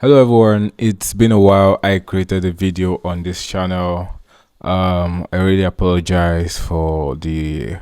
Hello everyone, it's been a while. I created a video on this channel. I really apologize for the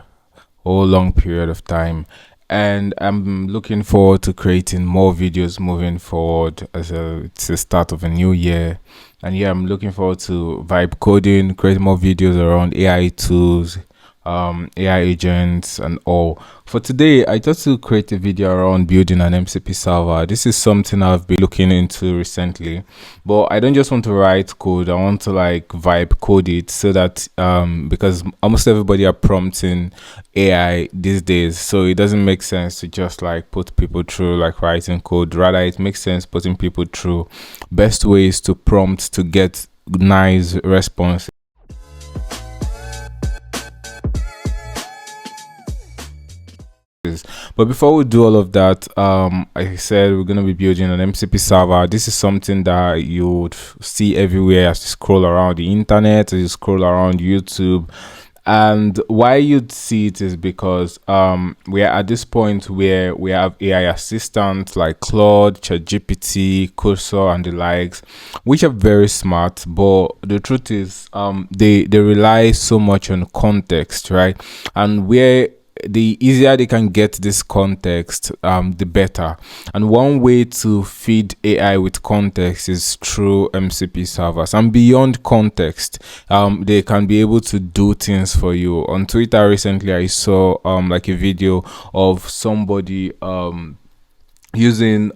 whole long period of time, and I'm looking forward to creating more videos moving forward it's the start of a new year. And yeah, I'm looking forward to vibe coding, create more videos around AI tools, AI agents and all. For today, I just to create a video around building an MCP server. This is something I've been looking into recently, but I don't just want to write code. I want to like vibe code it so that because almost everybody are prompting AI these days, so it doesn't make sense to just like put people through like writing code. Rather, it makes sense putting people through best ways to prompt to get nice response. But before we do all of that, I said we're going to be building an MCP server. This is something that you would see everywhere as you scroll around the internet, as you scroll around YouTube. And why you'd see it is because we are at this point where we have AI assistants like Claude, ChatGPT, Cursor, and the likes, which are very smart. But the truth is, they rely so much on context, right? And where the easier they can get this context, the better. And one way to feed AI with context is through MCP servers. And beyond context, they can be able to do things for you. On Twitter recently, I saw like a video of somebody using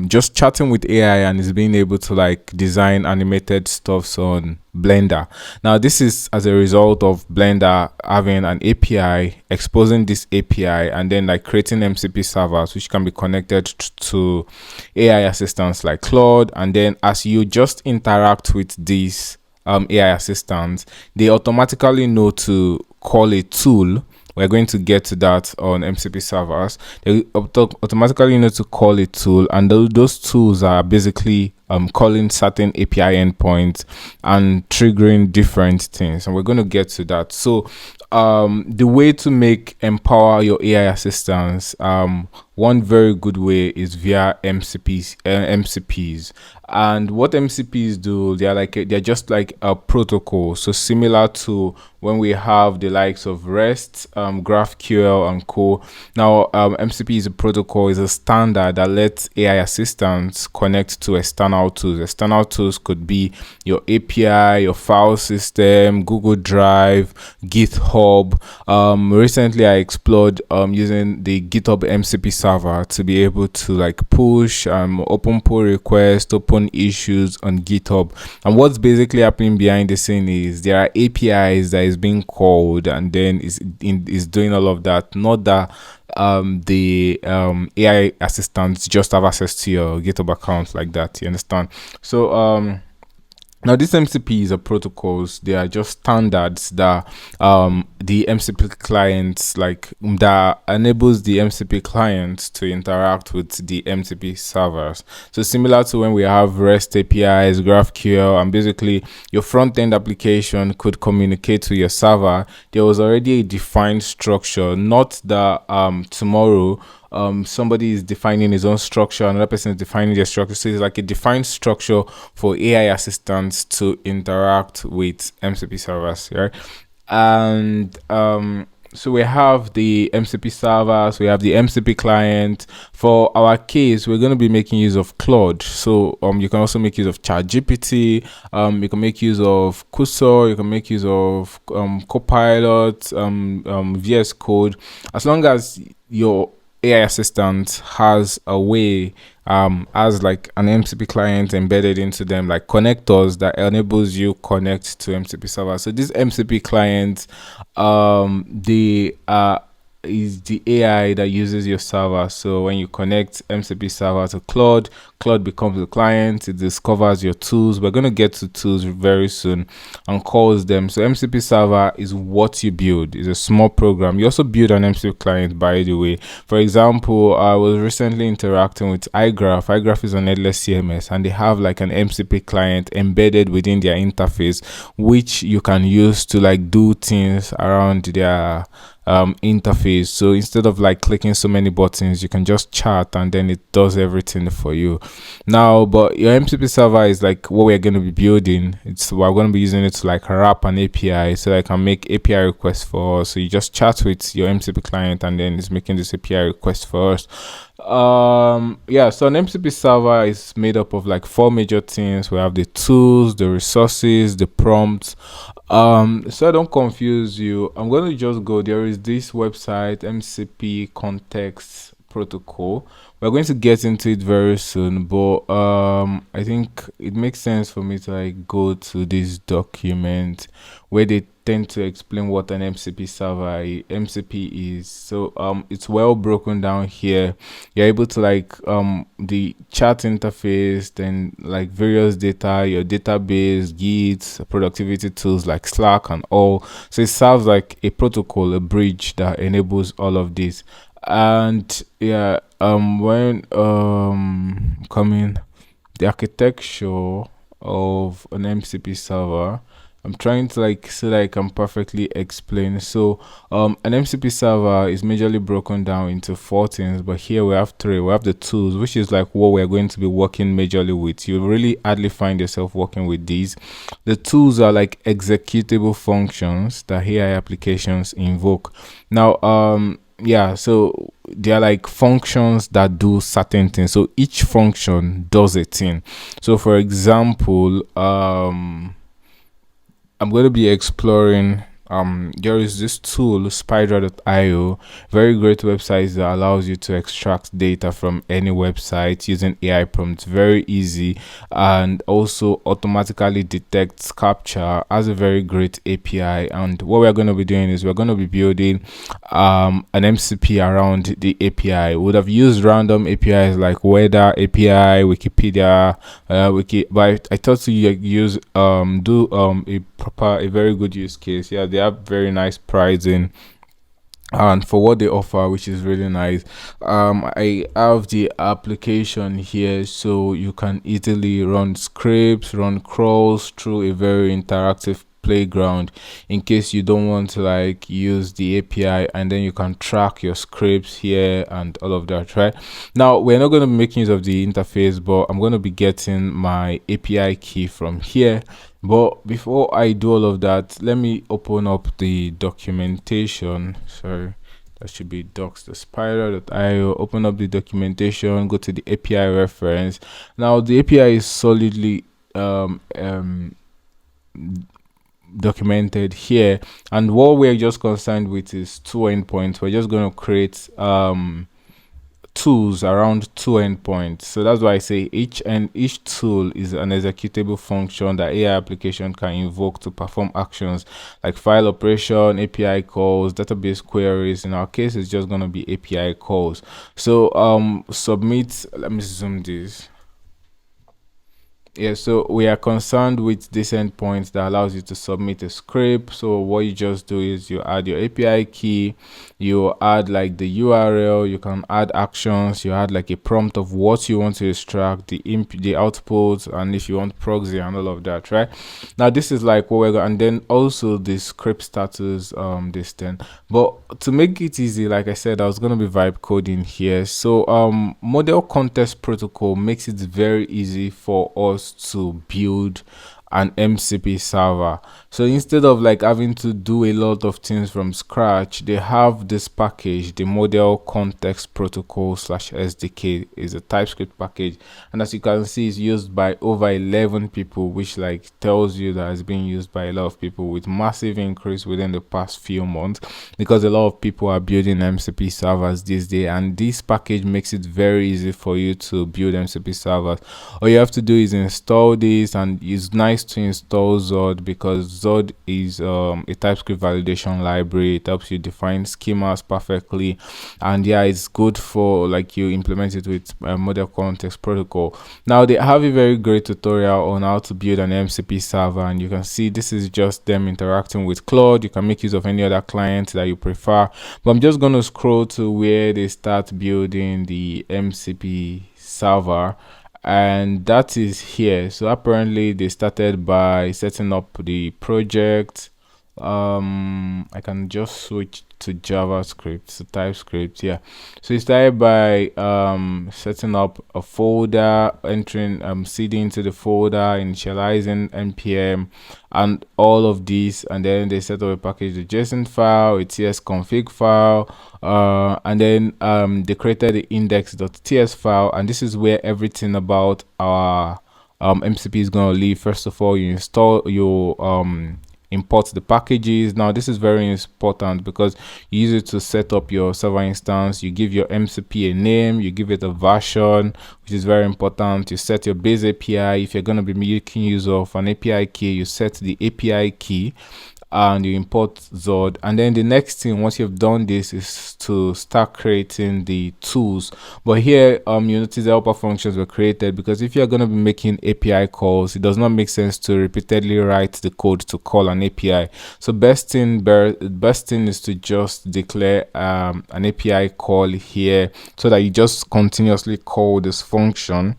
just chatting with AI, and is being able to like design animated stuffs on Blender. Now this is as a result of Blender having an API, exposing this API, and then like creating MCP servers which can be connected to AI assistants like Claude. And then as you just interact with these AI assistants, they automatically know to call a tool. We're going to get to that on MCP servers. They automatically know to call a tool, and those tools are basically calling certain API endpoints and triggering different things. And we're going to get to that. So the way to empower your AI assistants, one very good way is via MCPs. And what MCPs do, they're just like a protocol. So similar to when we have the likes of REST, GraphQL, and co. Now, MCP is a protocol, is a standard that lets AI assistants connect to external tools. External tools could be your API, your file system, Google Drive, GitHub. Recently, I explored using the GitHub MCP server to be able to like push open pull requests, open issues on GitHub. And what's basically happening behind the scene is there are APIs that is being called, and then is doing all of that. Not that the AI assistants just have access to your GitHub account like that. You understand? So now these MCPs are protocols. They are just standards that the MCP clients that enables the MCP clients to interact with the MCP servers. So similar to when we have REST APIs, GraphQL, and basically your front-end application could communicate to your server. There was already a defined structure, not that tomorrow somebody is defining his own structure, another person is defining their structure. So it's like a defined structure for AI assistants to interact with MCP servers, right? And so we have the MCP servers, we have the MCP client. For our case, we're going to be making use of Claude. So you can also make use of ChatGPT, you can make use of Cursor, you can make use of Copilot, VS Code, as long as your AI assistant has a way, as like an MCP client embedded into them, like connectors that enables you connect to MCP server. So this MCP client, is the AI that uses your server. So when you connect MCP server to Claude, Claude becomes the client. It discovers your tools. We're going to get to tools very soon and calls them. So MCP server is what you build. It's a small program. You also build an MCP client, by the way. For example, I was recently interacting with iGraph. iGraph is an headless CMS, and they have like an MCP client embedded within their interface, which you can use to like do things around their interface. So instead of like clicking so many buttons, you can just chat and then it does everything for you. Now, but your MCP server is like what we're going to be building. We're going to be using it to like wrap an API, so I can make API requests for us. So you just chat with your MCP client and then it's making this API request for us. Yeah, so an MCP server is made up of like 4 major things. We have the tools, the resources, the prompts. So I don't confuse you, I'm going to just go, there is this website, MCP context protocol. We're going to get into it very soon, but I think it makes sense for me to like go to this document where they tend to explain what an MCP server MCP is. So it's well broken down here. You're able to like the chat interface, then like various data, your database, Git, productivity tools like Slack and all. So it serves like a protocol, a bridge that enables all of this. And yeah, when coming the architecture of an MCP server, I'm trying to like so that I can perfectly explain. So an MCP server is majorly broken down into 4 things, but here we have 3. We have the tools, which is like what we're going to be working majorly with. You really hardly find yourself working with these. The tools are like executable functions that AI applications invoke. Now yeah, so they are like functions that do certain things. So each function does a thing. So for example, I'm going to be exploring there is this tool, Spidra.io, very great website that allows you to extract data from any website using AI prompts. Very easy, and also automatically detects captcha. Has a very great API. And what we're going to be doing is we're going to be building an MCP around the API. We would have used random APIs like weather API, Wikipedia, but I thought to use a very good use case. Yeah, they have very nice pricing and for what they offer, which is really nice. I have the application here, so you can easily run scripts, run crawls through a very interactive playground in case you don't want to like use the API, and then you can track your scripts here and all of that. Right now we're not going to be making use of the interface, but I'm going to be getting my API key from here. But before I do all of that, let me open up the documentation. Sorry, that should be docs.spidra.io. Open up the documentation, go to the API reference. Now the API is solidly documented here, and what we're just concerned with is 2 endpoints. We're just going to create tools around 2 endpoints. So that's why I say each tool is an executable function that AI application can invoke to perform actions like file operation, API calls, database queries. In our case, it's just going to be API calls. So submit, let me zoom this. Yeah, so we are concerned with this endpoint that allows you to submit a script. So what you just do is you add your API key, you add like the URL, you can add actions, you add like a prompt of what you want to extract, the output, and if you want proxy and all of that. Right now, this is like what we're going, and then also the script status this thing. But to make it easy, like I said, I was going to be vibe coding here. So model context protocol makes it very easy for us to build an MCP server. So instead of like having to do a lot of things from scratch, they have this package, the model context protocol / SDK is a TypeScript package, and as you can see, it's used by over 11 people, which like tells you that it's being used by a lot of people, with massive increase within the past few months, because a lot of people are building MCP servers this day, and this package makes it very easy for you to build MCP servers. All you have to do is install this, and it's nice to install Zod because Zod is a TypeScript validation library. It helps you define schemas perfectly, and yeah, it's good for like you implement it with model context protocol. Now they have a very great tutorial on how to build an MCP server, and you can see this is just them interacting with Claude. You can make use of any other client that you prefer, but I'm just going to scroll to where they start building the MCP server, and that is here. So apparently they started by setting up the project, I can just switch to JavaScript, to TypeScript. Yeah, so it started by setting up a folder, entering cd into the folder, initializing npm and all of these, and then they set up a package, the JSON file, a tsconfig file, and then they created the index.ts file, and this is where everything about our MCP is going to live. First of all, you install your import the packages. Now this is very important because you use it to set up your server instance. You give your MCP a name, you give it a version, which is very important. You set your base API. If you're going to be making use of an API key, you set the API key and you import Zod. And then the next thing, once you've done this, is to start creating the tools. But here you notice the helper functions were created, because if you're going to be making API calls, it does not make sense to repeatedly write the code to call an API. So best thing is to just declare an API call here, so that you just continuously call this function.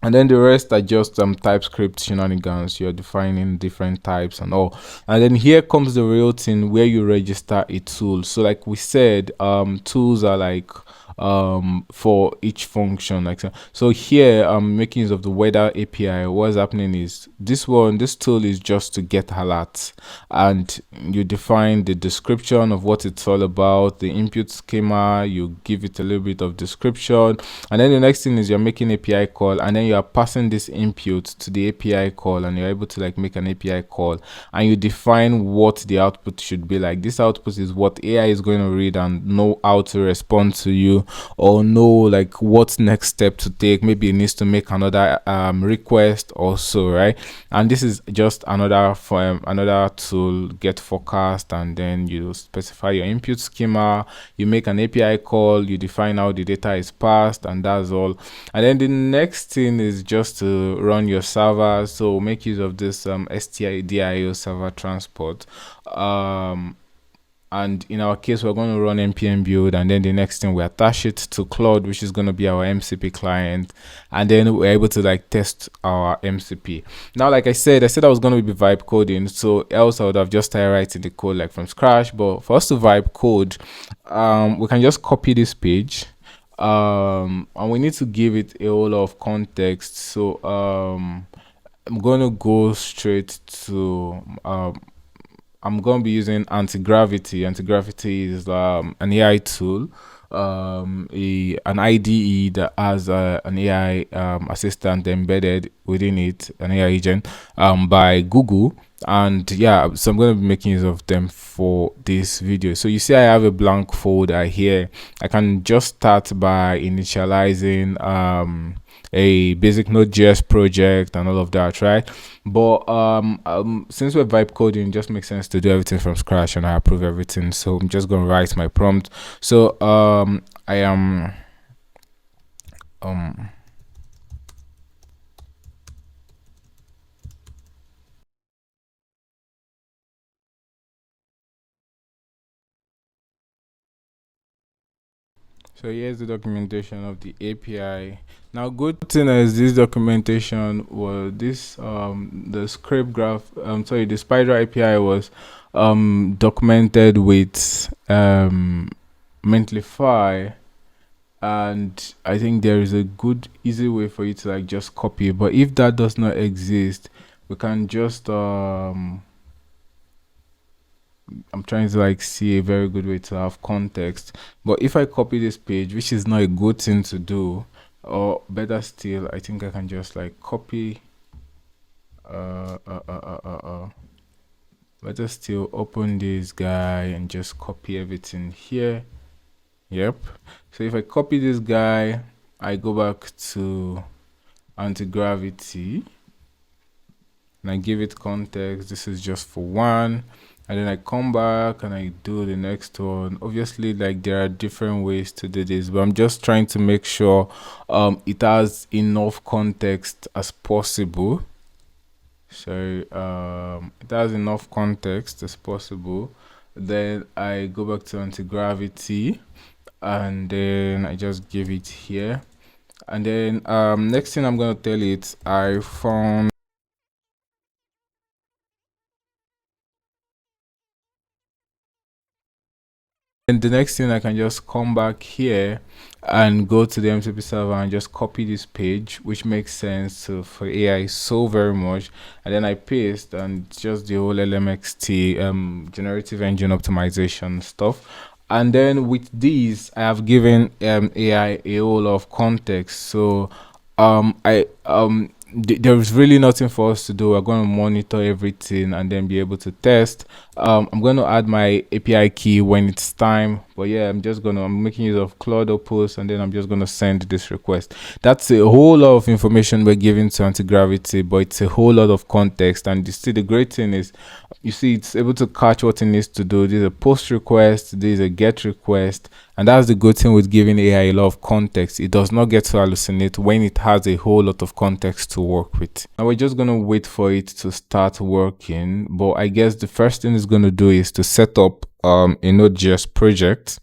And then the rest are just TypeScript shenanigans. You're defining different types and all. And then here comes the real thing, where you register a tool. So like we said, tools are like for each function. Like so here I'm making use of the weather API. What's happening is this tool is just to get alerts, and you define the description of what it's all about, the input schema, you give it a little bit of description, and then the next thing is you're making API call, and then you are passing this input to the API call, and you're able to like make an API call, and you define what the output should be like. This output is what AI is going to read and know how to respond to you, or know like what next step to take. Maybe it needs to make another request also, right? And this is just another tool, get forecast, and then you specify your input schema, you make an API call, you define how the data is passed, and that's all. And then the next thing is just to run your server. So make use of this stdio server transport. And in our case, we're going to run npm build, and then the next thing we attach it to Claude, which is going to be our MCP client, and then we're able to like test our MCP. Now, like I said I was going to be vibe coding, so else I would have just started writing the code like from scratch. But for us to vibe code, we can just copy this page, and we need to give it a whole lot of context. So I'm going to go straight to I'm going to be using anti-gravity. Anti-gravity is an AI tool, an IDE that has an AI assistant embedded within it, an AI agent by Google. And yeah, so I'm going to be making use of them for this video. So you see I have a blank folder here. I can just start by initializing a basic Node.js project and all of that, right? But since we're vibe coding, it just makes sense to do everything from scratch, and I approve everything. So I'm just gonna write my prompt. So I am so here's the documentation of the API. Now, good thing is this documentation was this the script graph. The Spidra API was documented with Mentlify, and I think there is a good easy way for you to like just copy. But if that does not exist, we can just I'm trying to like see a very good way to have context. But if I copy this page, which is not a good thing to do, or better still, I think I can just like copy better still, open this guy and just copy everything here. Yep. So if I copy this guy, I go back to anti-gravity and I give it context. This is just for one, and then I come back and I do the next one. Obviously, like there are different ways to do this, but I'm just trying to make sure it has enough context as possible. So it has enough context as possible. Then I go back to anti-gravity, and then I just give it here. And then next thing I'm gonna tell it, I found And the next thing, I can just come back here and go to the MCP server and just copy this page, which makes sense for AI so very much. And then I paste, and just the whole LMXT generative engine optimization stuff. And then with these, I have given AI a whole lot of context. So there's really nothing for us to do. We're going to monitor everything and then be able to test. I'm going to add my API key when it's time, but yeah, I'm making use of Claude post, and then I'm just going to send this request. That's a whole lot of information we're giving to anti-gravity, but it's a whole lot of context. And you see, the great thing is, you see, it's able to catch what it needs to do. There's a post request, there's a get request, and that's the good thing with giving AI a lot of context. It does not get to hallucinate when it has a whole lot of context to work with. Now we're just going to wait for it to start working, but I guess the first thing it's going to do is to set up a Node.js project.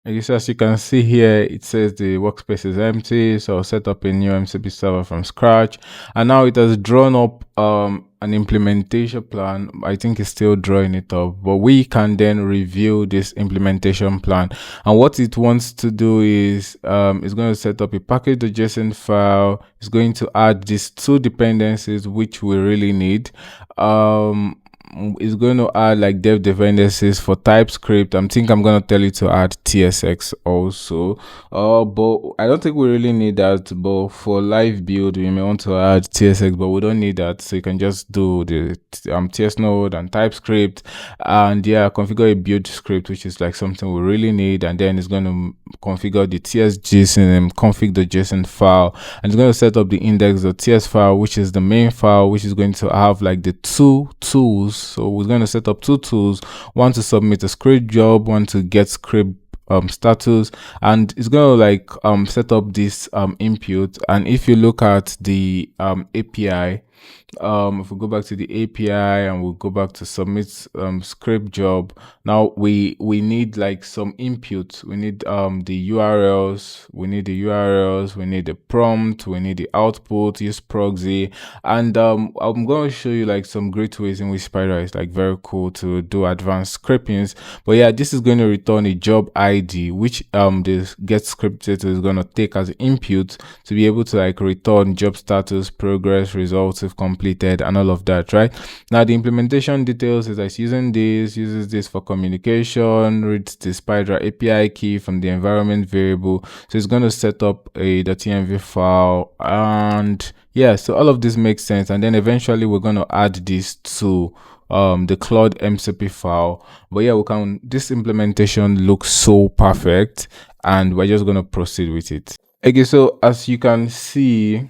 As you can see here, it says the workspace is empty, so I'll set up a new MCP server from scratch. And now it has drawn up an implementation plan. I think it's still drawing it up, but we can then review this implementation plan. And what it wants to do is it's going to set up a package.json file. It's going to add these two dependencies which we really need. It's going to add like dev dependencies for TypeScript. I'm going to tell you to add TSX also. But I don't think we really need that. But for live build, we may want to add TSX, but we don't need that. So you can just do the TS node and TypeScript, and yeah, configure a build script, which is like something we really need. And then it's going to configure the TS.json and config.json file, and it's going to set up the index.ts file, which is the main file, which is going to have like the two tools. So we're going to set up two tools, one to submit a script job, one to get script status, and it's going to like set up this input. And if you look at the API, if we go back to the API and we'll go back to submit script job, now we need like some input. We need the URLs, we need the prompt, we need the output, use proxy. And I'm going to show you like some great ways in which Spidra is like very cool to do advanced scriptings. But yeah, this is going to return a job ID, which this get scripted is going to take as input to be able to like return job status, progress, results if completed, and all of that. Right now, the implementation details is like uses this for communication, reads the Spidra API key from the environment variable. So it's going to set up a .env file, and yeah, so all of this makes sense. And then eventually we're going to add this to the Claude MCP file. But yeah, this implementation looks so perfect, and we're just going to proceed with it. Okay, so as you can see,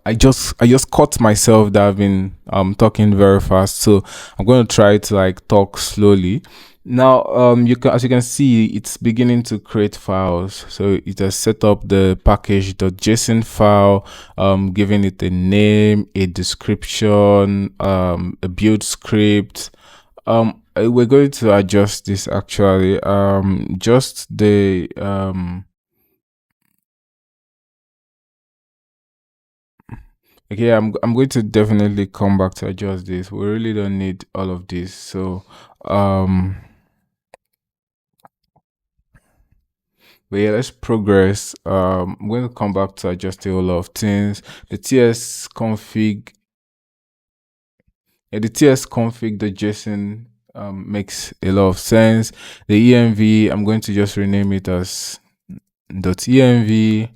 I just caught myself that I've been talking very fast, so I'm going to try to like talk slowly. Now as you can see, it's beginning to create files. So it has set up the package.json file, giving it a name, a description, a build script. We're going to adjust this actually, just the okay, I'm going to definitely come back to adjust this. We really don't need all of this. So but yeah, let's progress. I'm going to come back to adjust a whole lot of things. The TS config, the JSON makes a lot of sense. The env, I'm going to just rename it as .env,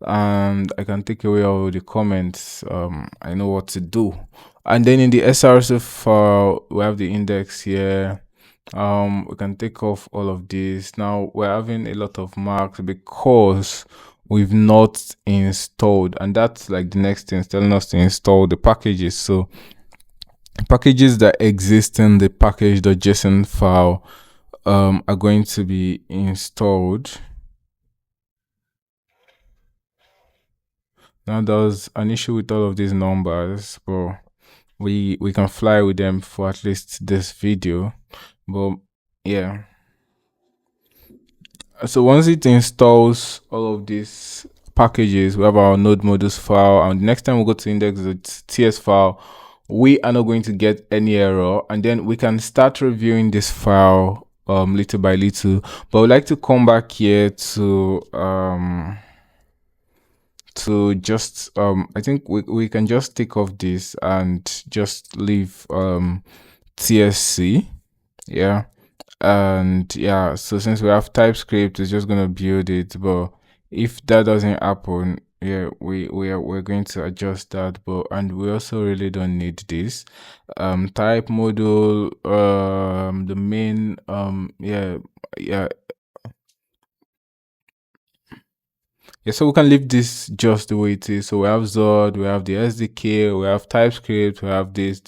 and I can take away all the comments. I know what to do. And then in the src file, we have the index here. We can take off all of this. Now we're having a lot of marks because we've not installed, and that's like the next thing, telling us to install the packages. So packages that exist in the package.json file are going to be installed. Now there's an issue with all of these numbers, but we can fly with them for at least this video. But yeah, so once it installs all of these packages, we have our node modules file, and next time we go to index.ts file, we are not going to get any error, and then we can start reviewing this file little by little, but I would like to come back here to just I think we can just take off this and just leave TSC. Yeah. And yeah, so since we have TypeScript, it's just gonna build it. But if that doesn't happen, yeah, we're going to adjust that. But and we also really don't need this type module, the main yeah. Yeah, so we can leave this just the way it is. So we have Zod, we have the SDK, we have TypeScript, we have this.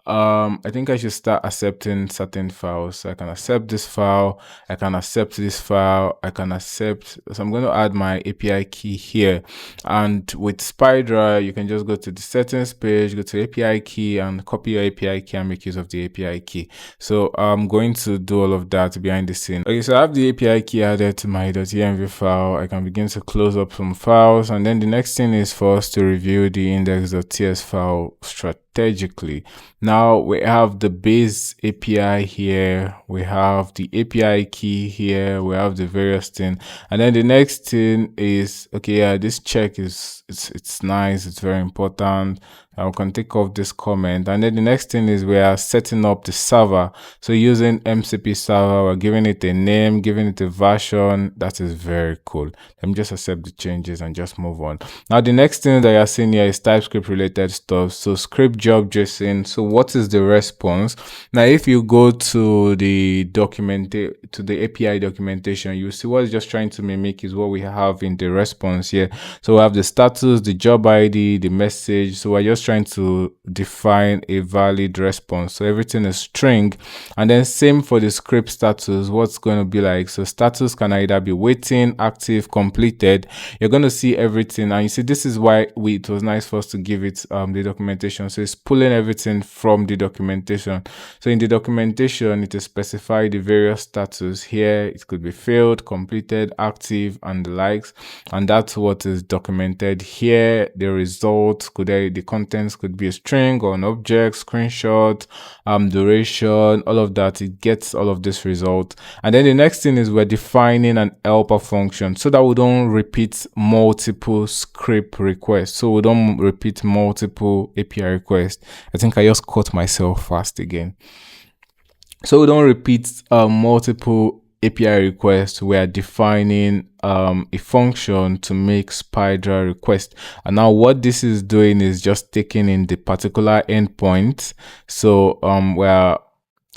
I think I should start accepting certain files. So I can accept this file, I can accept this file, I can accept. So I'm going to add my API key here. And with Spidra, you can just go to the settings page, go to API key, and copy your API key and make use of the API key. So I'm going to do all of that behind the scene. Okay, so I have the API key added to my .env file. I can begin to close up some files, and then the next thing is for us to review the index.ts file strategically. Now we have the base API here, we have the API key here, we have the various thing, and then the next thing is, okay, yeah, this check is it's nice, it's very important. I can take off this comment, and then the next thing is we are setting up the server. So using MCP server, we're giving it a name, giving it a version. That is very cool. Let me just accept the changes and just move on. Now the next thing that you're seeing here is TypeScript related stuff. So script job JSON. So what is the response? Now if you go to the API documentation, you see what it's just trying to mimic is what we have in the response here. So we have the status, the job ID, the message. So we're just trying to define a valid response. So everything is string, and then same for the script status. What's going to be like? So status can either be waiting, active, completed. You're going to see everything, and you see this is why it was nice for us to give it the documentation. So it's pulling everything from the documentation. So in the documentation, it is specified the various status here. It could be failed, completed, active, and the likes, and that's what is documented here. The result could the contents could be a string or an object, screenshot, duration, all of that. It gets all of this result. And then the next thing is we're defining an helper function so that we don't repeat multiple script requests. So we don't repeat multiple API requests. I think I just caught myself fast again. So we don't repeat multiple API request. We are defining a function to make Spidra request, and now what this is doing is just taking in the particular endpoint. So we're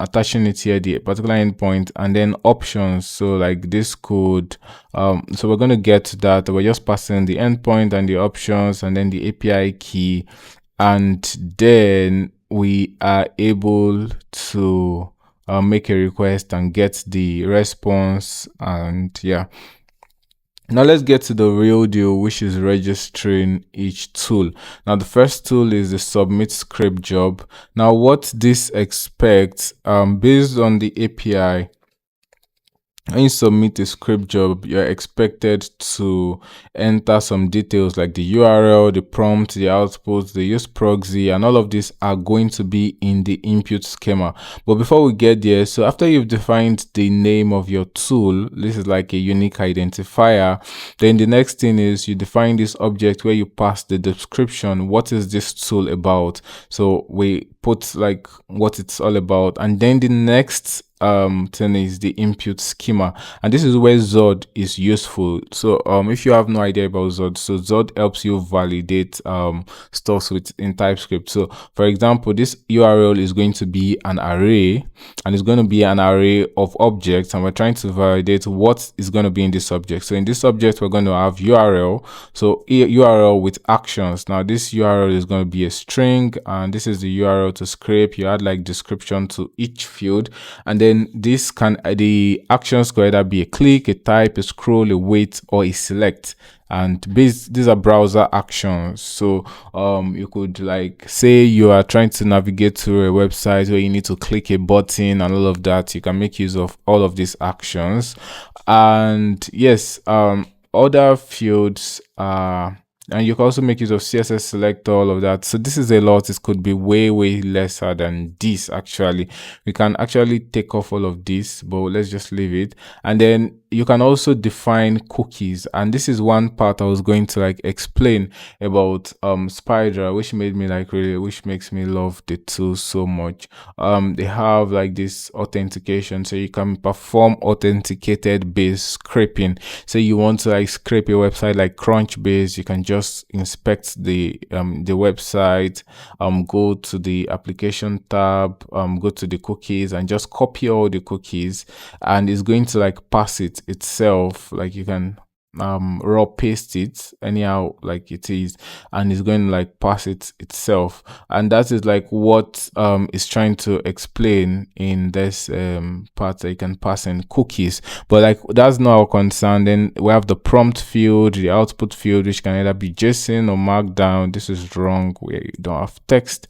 attaching it here, the particular endpoint, and then options. So like this could so we're going to get to that. We're just passing the endpoint and the options and then the API key, and then we are able to make a request and get the response. And yeah, now let's get to the real deal, which is registering each tool. Now the first tool is the submit script job. Now what this expects, based on the API, when you submit a script job, you're expected to enter some details like the URL, the prompt, the output, the use proxy, and all of these are going to be in the input schema. But before we get there, so after you've defined the name of your tool, this is like a unique identifier, then the next thing is you define this object where you pass the description. What is this tool about? So we put like what it's all about, and then the next thing is the input schema, and this is where Zod is useful. So if you have no idea about Zod, so Zod helps you validate stuff in TypeScript. So for example, this URL is going to be an array, and it's going to be an array of objects, and we're trying to validate what is going to be in this object. So in this object, we're going to have URL, so URL with actions. Now this URL is going to be a string, and this is the URL to scrape. You add like description to each field, and then this can, the actions could either be a click, a type, a scroll, a wait, or a select. And these are browser actions. So you could like say you are trying to navigate to a website where you need to click a button and all of that. You can make use of all of these actions. And yes, other fields are and you can also make use of CSS selector, all of that. So this is a lot. This could be way lesser than this. Actually, we can actually take off all of this, but let's just leave it. And then you can also define cookies, and this is one part I was going to like explain about Spidra, which made me like really, which makes me love the tool so much. They have like this authentication, so you can perform authenticated based scraping. So you want to like scrape a website like Crunchbase, you can just inspect the website, go to the application tab, go to the cookies and just copy all the cookies, and it's going to like pass it itself. Like you can raw paste it anyhow like it is, and it's going to like pass it itself. And that is like what is trying to explain in this part, that you can pass in cookies. But like that's not our concern. Then we have the prompt field, the output field, which can either be JSON or Markdown. This is wrong, we don't have text.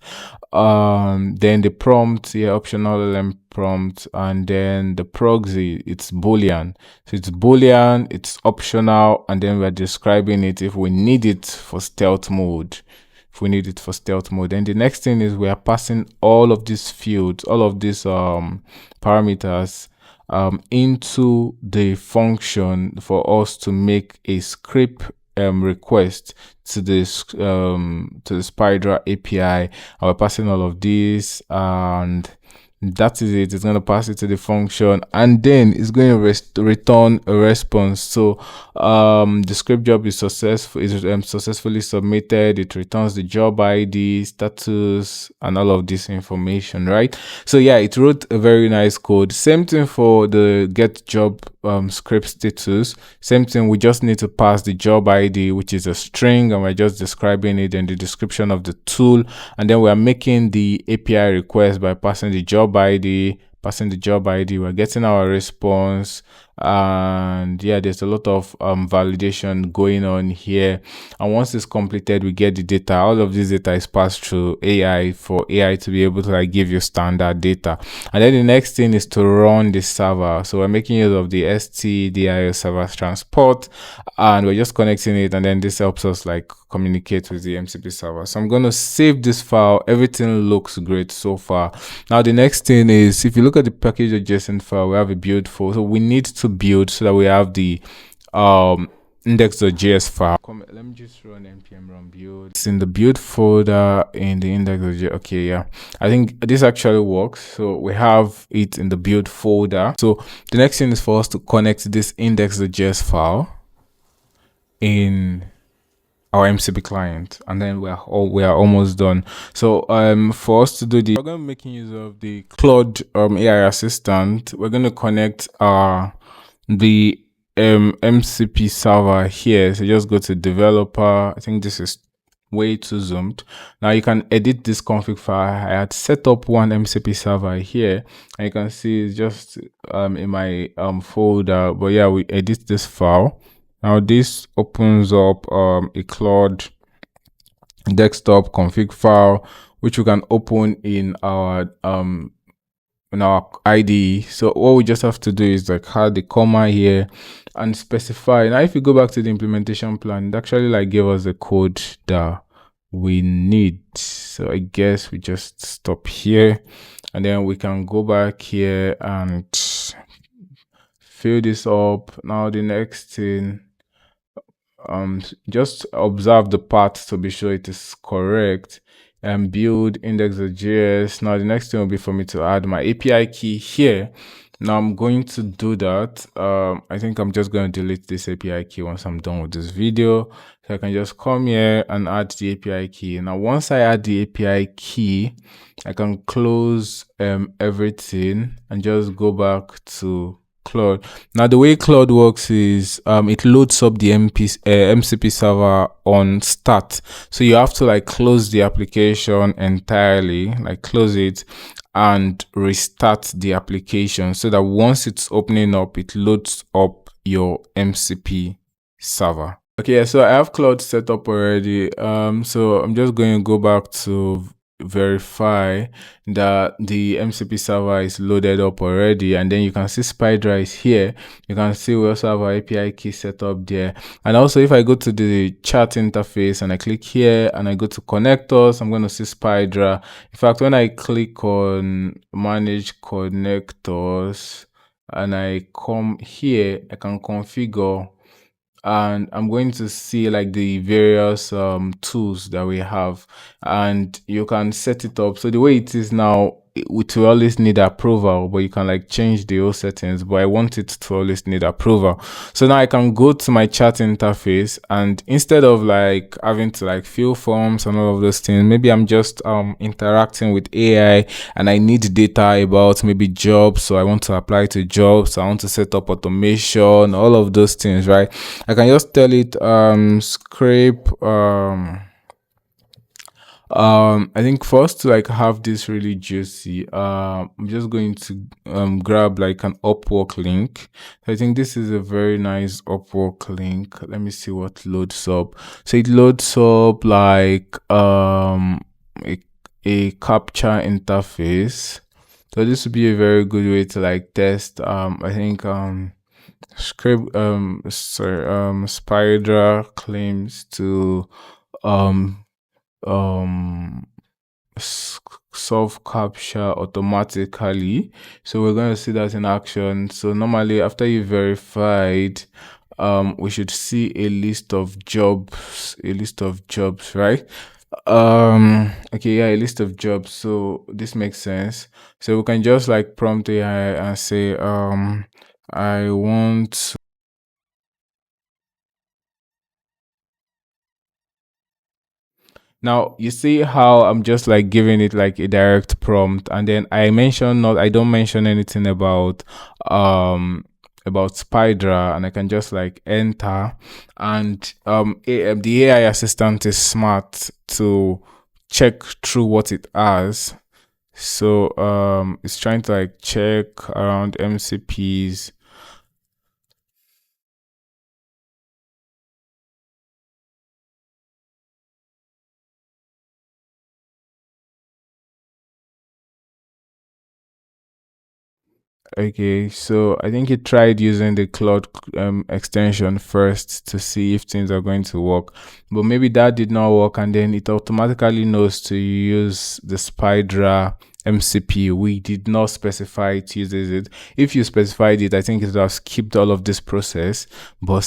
Then the prompt, yeah, optional LM prompt, and then the proxy, it's Boolean. So it's Boolean, it's optional, and then we're describing it if we need it for stealth mode. If we need it for stealth mode. Then the next thing is we are passing all of these fields, all of these parameters into the function for us to make a script request to this to the Spidra API. And we're passing all of this, and that is it. It's going to pass it to the function, and then it's going to return a response. So the script job is successfully submitted. It returns the job ID, status, and all of this information, right? So yeah, it wrote a very nice code. Same thing for the get job script status. Same thing, we just need to pass the job ID, which is a string, and we're just describing it in the description of the tool. And then we're making the API request by passing the job ID, we're getting our response. And yeah, there's a lot of validation going on here, and once it's completed, we get the data. All of this data is passed through AI for AI to be able to like give you standard data. And then the next thing is to run the server. So we're making use of the stdio server transport, and we're just connecting it, and then this helps us like communicate with the MCP server. So I'm going to save this file. Everything looks great so far. Now the next thing is, if you look at the package.json file, we have a build folder. So we need to build so that we have the index.js file. Let me just run npm run build. It's in the build folder in the index.js. Okay, yeah, I think this actually works. So we have it in the build folder. So the next thing is for us to connect this index.js file in our MCP client, and then we are almost done. So for us to do we're going to be making use of the Claude AI assistant. We're going to connect the MCP server here. So just go to developer. I think this is way too zoomed. Now you can edit this config file. I had set up one MCP server here, and you can see it's just in my folder. But yeah, we edit this file. Now this opens up a Claude desktop config file, which we can open in our IDE. So what we just have to do is like add the comma here and specify. Now if you go back to the implementation plan, it actually like gave us the code that we need. So I guess we just stop here, and then we can go back here and fill this up. Now the next thing, just observe the path to be sure it is correct, and build index.js. Now the next thing will be for me to add my API key here. Now I'm going to do that. I think I'm just going to delete this API key once I'm done with this video. So I can just come here and add the API key. Now once I add the API key, I can close everything and just go back to Claude. Now the way Claude works is it loads up the MCP server on start. So you have to like close the application entirely, like close it and restart the application, so that once it's opening up, it loads up your MCP server. Okay, so I have Claude set up already. So I'm just going to go back to verify that the MCP server is loaded up already, and then you can see Spidra is here. You can see we also have our API key set up there. And also, if I go to the chat interface and I click here and I go to connectors, I'm going to see Spidra. In fact, when I click on manage connectors and I come here, I can configure, and I'm going to see like the various tools that we have, and you can set it up. So the way it is now, it will always need approval, but you can like change the whole settings, but I want it to always need approval. So now I can go to my chat interface, and instead of like having to like fill forms and all of those things, maybe I'm just interacting with AI and I need data about maybe jobs, so I want to apply to jobs, I want to set up automation, all of those things, right? I can just tell it scrape I think for us to like have this really juicy, I'm just going to grab like an Upwork link. I think this is a very nice Upwork link. Let me see what loads up. So it loads up like a captcha interface. So this would be a very good way to like test. I think Spidra claims to solve captcha automatically. So we're going to see that in action. So normally after you verified, we should see a list of jobs, right? Okay, yeah, a list of jobs. So this makes sense. So we can just like prompt AI and say I want. Now you see how I'm just like giving it like a direct prompt, and then I don't mention anything about Spidra, and I can just like enter, and the AI assistant is smart to check through what it has. So it's trying to like check around MCPs. Okay, so I think he tried using the Claude extension first to see if things are going to work, but maybe that did not work, and then it automatically knows to use the Spidra MCP. We did not specify it uses it. If you specified it, I think it would have skipped all of this process, but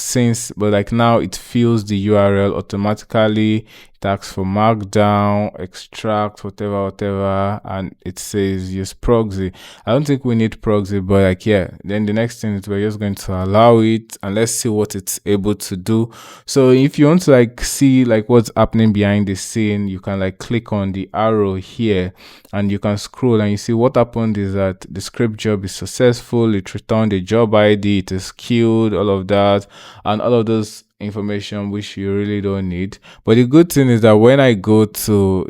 like now it fills the URL automatically. It asks for markdown, extract, whatever, and it says use proxy. I don't think we need proxy, but like, yeah, then the next thing is we're just going to allow it, and let's see what it's able to do. So if you want to like see like what's happening behind the scene, you can like click on the arrow here and you can scroll, and you see what happened is that the script job is successful. It returned a job ID, it is queued, all of that, and all of those information which you really don't need. But the good thing is that when I go to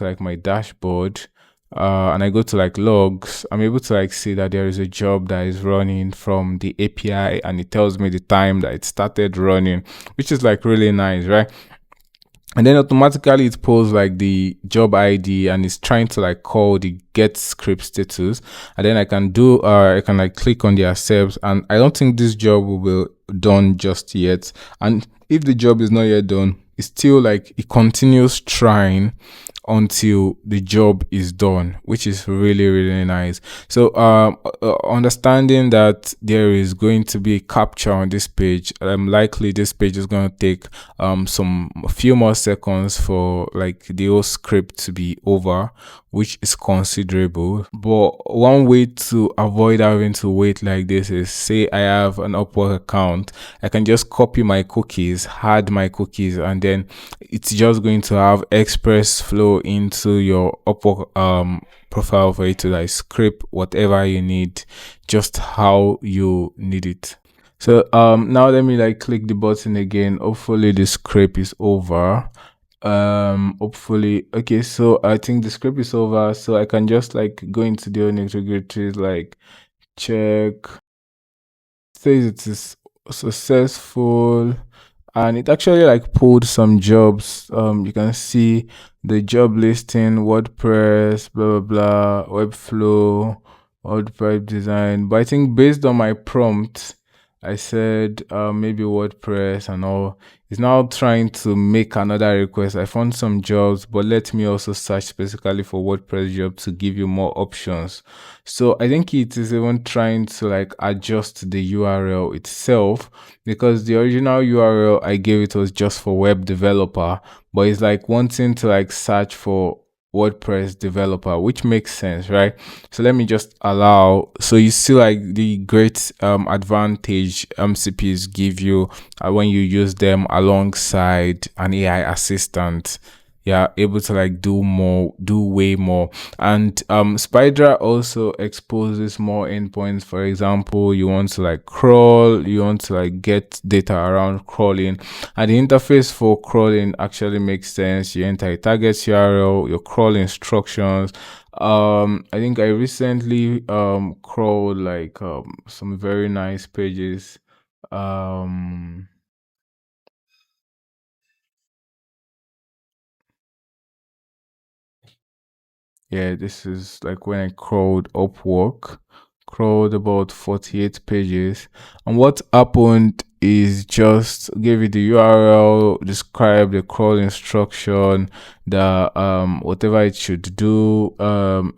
like my dashboard, and I go to like logs, I'm able to like see that there is a job that is running from the API, and it tells me the time that it started running, which is like really nice, right? And then automatically it pulls like the job ID, and it's trying to like call the get script status, and then I can like click on the accept, and I don't think this job will be done just yet. And if the job is not yet done, it's still like it continues trying until the job is done, which is really nice. So understanding that there is going to be a captcha on this page, likely this page is going to take a few more seconds for like the whole script to be over, which is considerable. But one way to avoid having to wait like this is, say I have an Upwork account, I can just copy my cookies, add my cookies, and then it's just going to have express flow into your Upwork profile for you to like script whatever you need, just how you need it. So now let me like click the button again. Hopefully the script is over. Hopefully, okay, so I think the script is over, so I can just like go into the nitty-gritty, like check, says it is successful, and it actually like pulled some jobs. You can see the job listing, WordPress, blah blah blah, Webflow, WordPress design. But I think based on my prompt, I said maybe WordPress and all. It's now trying to make another request. I found some jobs, but let me also search specifically for WordPress job to give you more options. So I think it is even trying to like adjust the URL itself, because the original URL I gave it was just for web developer, but it's like wanting to like search for WordPress developer, which makes sense, right? So let me just allow. So you see like the great advantage MCPs give you when you use them alongside an AI assistant. Yeah, able to like do way more. And Spidra also exposes more endpoints. For example, you want to like crawl, you want to like get data around crawling, and the interface for crawling actually makes sense. You enter a target URL, your crawl instructions. I think I recently crawled like some very nice pages. Yeah, this is like when I crawled Upwork, crawled about 48 pages. And what happened is just give it the URL, describe the crawl instruction, the whatever it should do,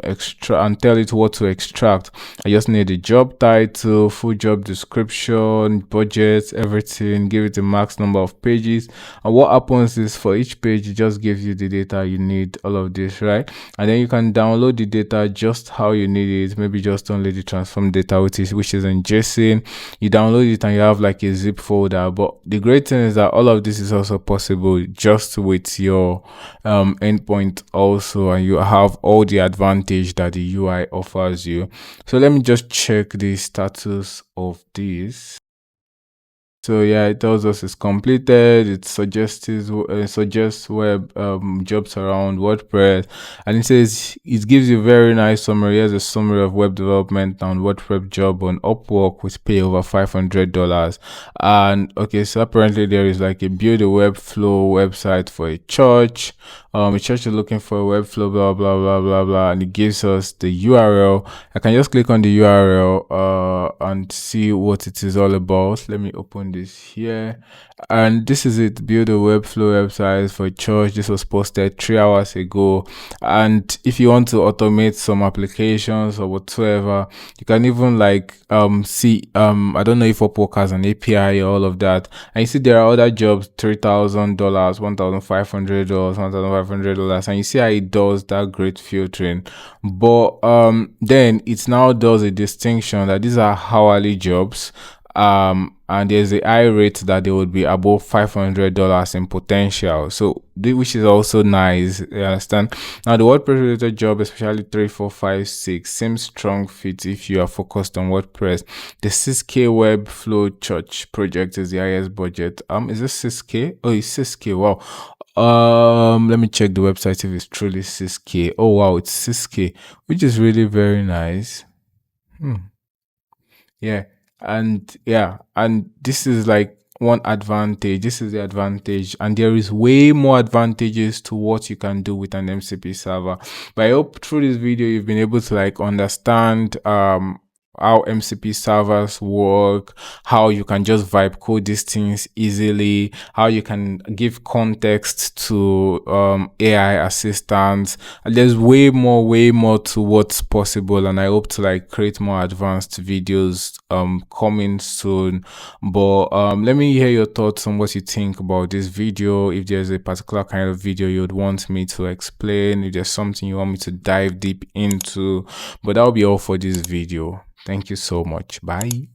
extract, and tell it what to extract. I just need the job title, full job description, budget, everything, give it the max number of pages. And what happens is for each page, it just gives you the data you need, all of this, right? And then you can download the data just how you need it. Maybe just only the transform data, which is in JSON. You download it and you have like a zip folder. But the great thing is that all of this is also possible just with your endpoint also, and you have all the advantage that the UI offers you. So let me just check the status of this. So yeah, it tells us it's completed. It suggests web jobs around WordPress, and it says it gives you a very nice summary. Here's a summary of web development and WordPress job on Upwork with pay over $500. And okay, so apparently there is like a build a Webflow website for a church. A church is looking for a Webflow, blah blah blah blah blah, and it gives us the URL. I can just click on the URL and see what it is all about. Let me open this here, and this is it. Build a Webflow website for church. This was posted 3 hours ago. And if you want to automate some applications or whatsoever, you can even like see I don't know if Upwork has an API or all of that, and you see there are other jobs, $3,000, $1,500, $1,500, and you see how it does that great filtering. But then it now does a distinction that these are hourly jobs, and there's a high rate that they would be above $500 in potential, so which is also nice. You understand? Now the WordPress related job, especially 3, 4, 5, 6, seems strong fit if you are focused on WordPress. The 6K Webflow church project is the highest budget. Is this 6K? Oh, it's 6K. Wow. Let me check the website if it's truly 6K. Oh wow, it's 6K, which is really very nice. Yeah. And this is like one advantage. This is the advantage, and there is way more advantages to what you can do with an MCP server. But I hope through this video you've been able to like understand how MCP servers work, how you can just vibe code these things easily, how you can give context to AI assistants. And there's way more to what's possible, and I hope to like create more advanced videos coming soon. But let me hear your thoughts on what you think about this video. If there's a particular kind of video you would want me to explain, if there's something you want me to dive deep into. But that'll be all for this video. Thank you so much. Bye.